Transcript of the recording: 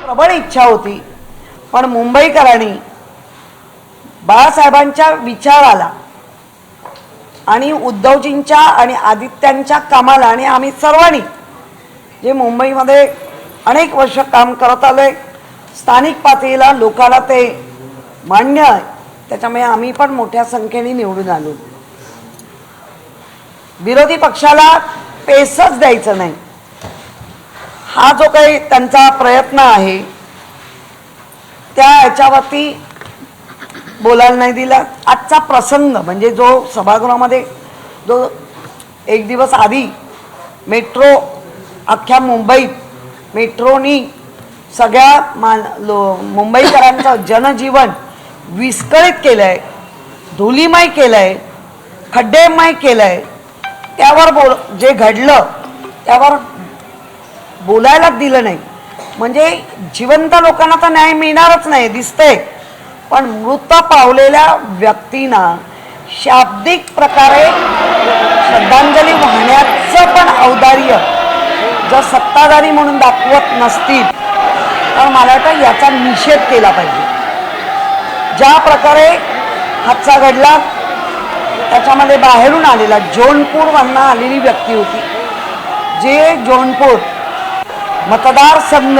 प्रबळ इच्छा होती, पण मुंबईकरांनी बाळासाहेबांच्या विचाराला आणि उद्धवजींच्या आणि आदित्यांच्या कामाला आणि आम्ही सर्वांनी जे मुंबईमध्ये अनेक वर्ष काम करत आलोय, स्थानिक पातळीला लोकांना ते मान्य आहे, त्याच्यामुळे आम्ही पण मोठ्या संख्येने निवडून आलो. विरोधी पक्षाला पेसच द्यायचं नाही, हा जो काही त्यांचा प्रयत्न आहे त्या याच्यावरती बोलायला नाही दिला. आजचा प्रसंग म्हणजे जो सभागृहामध्ये जो एक दिवस आधी मेट्रो अख्ख्या मुंबईत मेट्रोनी सगळ्या मुंबईकरांचं जनजीवन विस्कळीत केलं आहे, धुलीमय केलं आहे, खड्डेमय केलं आहे, त्यावर जे घडलं त्यावर बोलायलाच दिलं नाही. म्हणजे जिवंत लोकांना तर न्याय मिळणारच नाही दिसतंय, पण मृत पावलेल्या व्यक्तींना शाब्दिक प्रकारे श्रद्धांजली वाहण्याचं पण औदार्य जर सत्ताधारी म्हणून दाखवत नसतील तर मला वाटतं याचा निषेध केला पाहिजे. ज्या प्रकारे हादसा घडला त्याच्यामध्ये बाहेरून आलेला जौनपूरवरनं आलेली व्यक्ती होती, जे जौनपूर मतदारसंघ